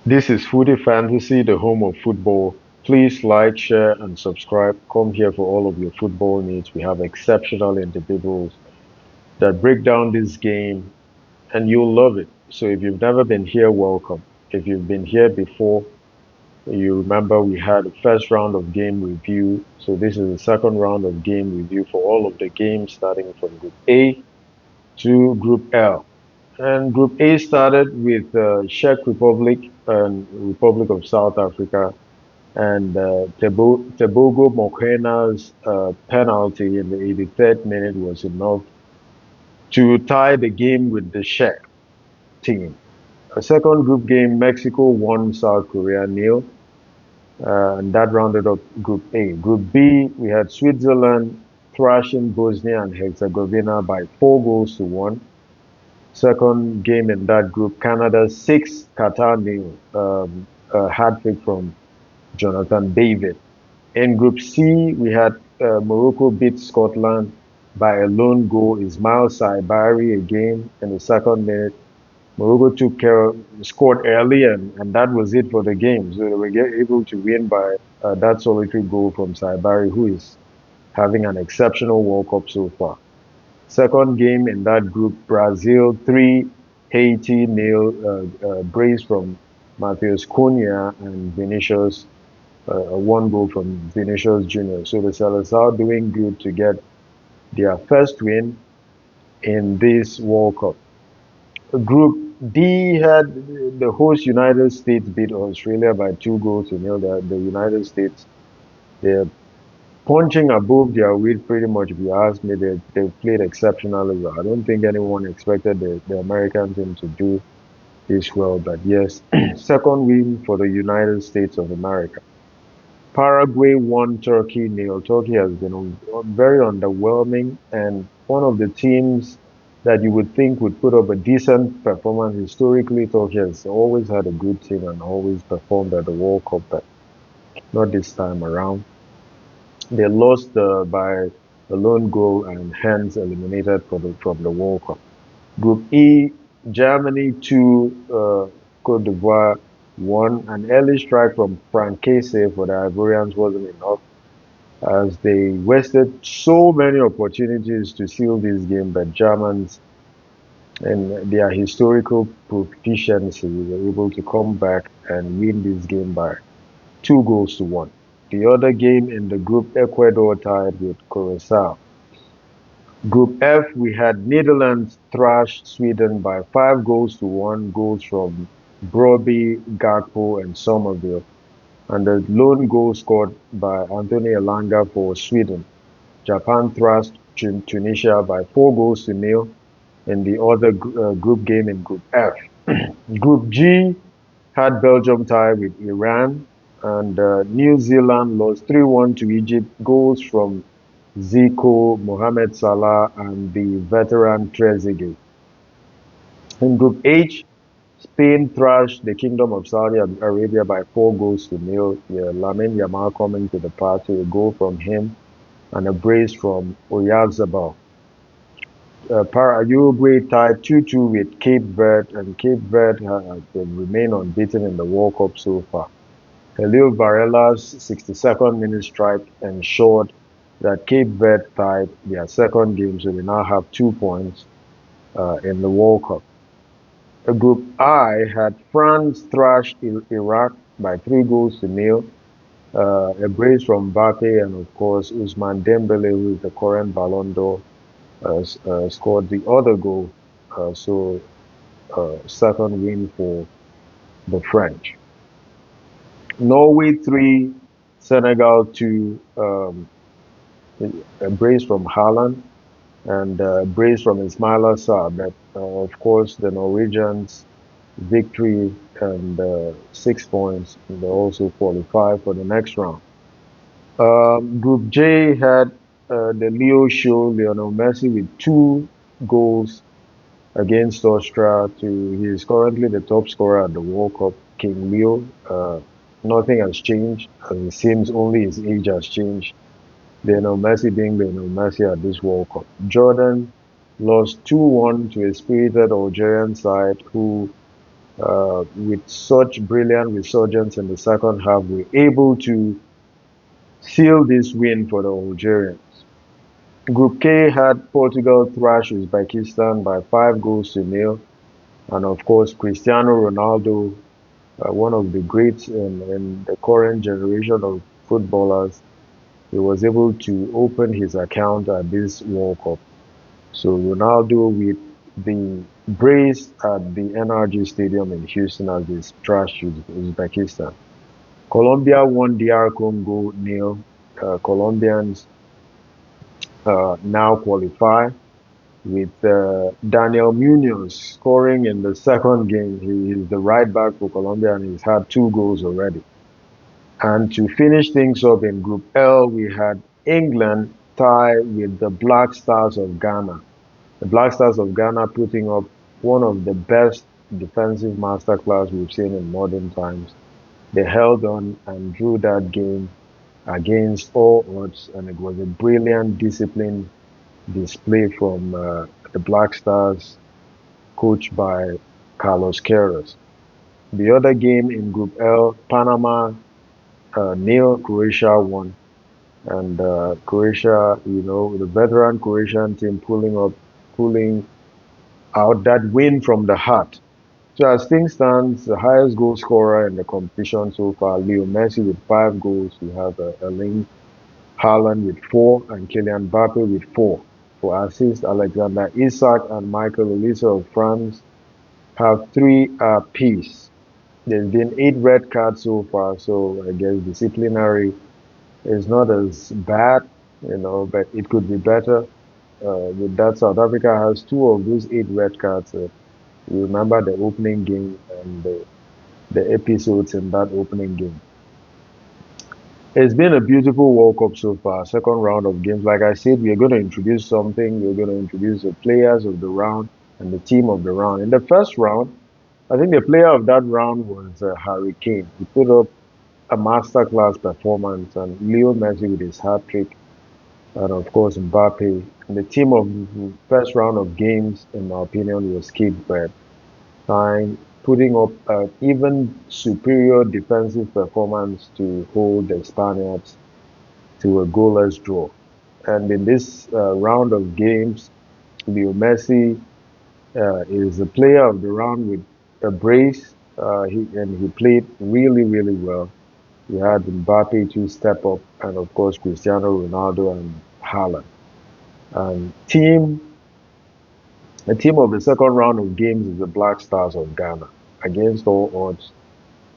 This is Foodie Fantasy, the home of football. Please like, share, and subscribe. Come here for all of your football needs. We have exceptional individuals that break down this game, and you'll love it. So if you've never been here, welcome. If you've been here before, you remember we had a first round of game review. So this is the second round of game review for all of the games starting from Group A to Group L. And Group A started with Czech Republic and Republic of South Africa, and Tebogo Mokena's penalty in the 83rd minute was enough to tie the game with the Czech team. A second group game, Mexico won South Korea nil, and that rounded up Group A. Group B, we had Switzerland thrashing Bosnia and Herzegovina by 4 goals to 1. Second game in that group, Canada 6, Qatar nil, a hat trick from Jonathan David. In Group C, we had Morocco beat Scotland by a lone goal. Ismail Saibari again in the second minute. Morocco scored early, and that was it for the game. So they were able to win by that solitary goal from Saibari, who is having an exceptional World Cup so far. Second game in that group, Brazil 3, Haiti nil, brace from Matheus Cunha and Vinicius, one goal from Vinicius Jr. So the Seleção doing good to get their first win in this World Cup. Group D had the host United States beat Australia by 2 goals to 0. The United States, they're punching above their weight pretty much. If you ask me, they've played exceptionally well. I don't think anyone expected the American team to do this well, but yes, second win for the United States of America. Paraguay won Turkey nil. Turkey has been very underwhelming, and one of the teams that you would think would put up a decent performance. Historically, Turkey has always had a good team and always performed at the World Cup, but not this time around. They lost by a lone goal and hence eliminated from the World Cup. Group E, Germany 2, Cote d'Ivoire 1. An early strike from Francese for the Ivorians wasn't enough as they wasted so many opportunities to seal this game, but Germans and their historical proficiency were able to come back and win this game by 2 goals to 1. The other game in the group, Ecuador tied with Curacao. Group F, we had Netherlands thrash Sweden by 5 goals to 1, goals from Broby, Gakpo, and Somerville, and the lone goal scored by Anthony Elanga for Sweden. Japan thrashed Tunisia by 4 goals to 0 in the other group game in Group F. Group G had Belgium tie with Iran, and New Zealand lost 3-1 to Egypt, goals from Zico, Mohamed Salah, and the veteran Trezeguet. In Group H, Spain thrashed the Kingdom of Saudi Arabia by 4 goals to 0. Yeah, Lamine Yamal coming to the party, a goal from him and a brace from Oyarzabal. Uruguay tied 2-2 with Cape Verde, and Cape Verde has remained unbeaten in the World Cup so far. Helio Varela's 62nd minute strike ensured that Cape Verde tied their second game, so they now have 2 points in the World Cup. Group I had France thrash Iraq by 3 goals to 0. A brace from Mbappe and of course Ousmane Dembele, who is the current Ballon d'Or, scored the other goal. So second win for the French. Norway 3, Senegal 2. A brace from Haaland and a brace from Ismaila Sarr. But of course, the Norwegians' victory and 6 points, and they also qualify for the next round. Group J had the Leo show, Lionel Messi with 2 goals against Austria. He is currently the top scorer at the World Cup, King Leo. Nothing has changed, and it seems only his age has changed. Lionel Messi being Lionel Messi at this World Cup. Jordan lost 2-1 to a spirited Algerian side who with such brilliant resurgence in the second half, we're able to seal this win for the Algerians. Group K had Portugal thrash Uzbekistan by 5 goals to nil. And of course, Cristiano Ronaldo, one of the greats in the current generation of footballers, he was able to open his account at this World Cup. So Ronaldo with the brace at the NRG Stadium in Houston as they trashed Uzbekistan. Colombia won DR Congo nil. Colombians now qualify with Daniel Munoz scoring in the second game. He is the right back for Colombia and he's had 2 goals already. And to finish things up in Group L, we had England tie with the Black Stars of Ghana. The Black Stars of Ghana putting up one of the best defensive masterclass we've seen in modern times. They held on and drew that game against all odds, and it was a brilliant discipline display from the Black Stars, coached by Carlos Queiroz. The other game in Group L, Panama nil, Croatia won. And Croatia, the veteran Croatian team pulling out that win from the heart. So as things stands, the highest goal scorer in the competition so far, Leo Messi with 5 goals. We have Erling Haaland with 4 and Kylian Mbappe with 4. For assists, Alexander Isak and Michael Olise of France have 3 apiece. There's been 8 red cards so far, so I guess disciplinary is not as bad, but it could be better. With that, South Africa has 2 of those 8 red cards. You remember the opening game and the episodes in that opening game. It's been a beautiful World Cup so far. Second round of games. Like I said, we're going to introduce something. We're going to introduce the players of the round and the team of the round. In the first round, I think the player of that round was Harry Kane. He put up a masterclass performance, and Leo Messi with his hat trick, and of course Mbappe. And the team of the first round of games, in my opinion, was Cape Verde, putting up an even superior defensive performance to hold the Spaniards to a goalless draw. And in this round of games, Leo Messi is the player of the round with a brace. He played really, really well. We had Mbappe to step up, and of course Cristiano Ronaldo and Haaland. And the team of the second round of games is the Black Stars of Ghana, against all odds,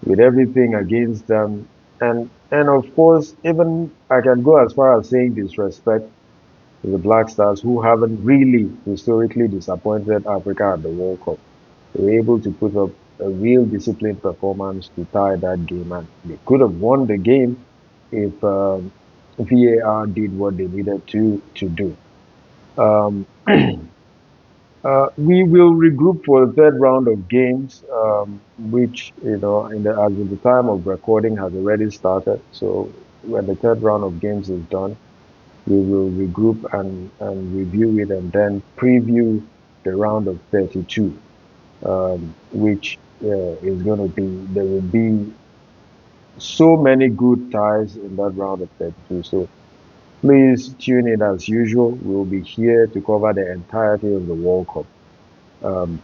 with everything against them. And of course, even I can go as far as saying disrespect to the Black Stars, who haven't really historically disappointed Africa at the World Cup. They were able to put up a real disciplined performance to tie that game, and they could have won the game if VAR did what they needed to do. Um, we will regroup for the third round of games, which as of the time of recording has already started. So when the third round of games is done, we will regroup and review it and then preview the round of 32, which is going to be there will be so many good ties in that round of 32. So please tune in as usual. We'll be here to cover the entirety of the World Cup. Um,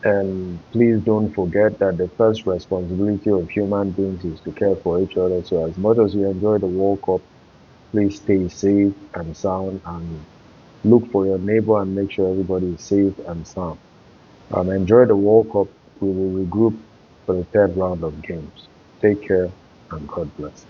and please don't forget that the first responsibility of human beings is to care for each other. So as much as you enjoy the World Cup, please stay safe and sound and look for your neighbor and make sure everybody is safe and sound. Enjoy the World Cup. We will regroup for the third round of games. Take care and God bless.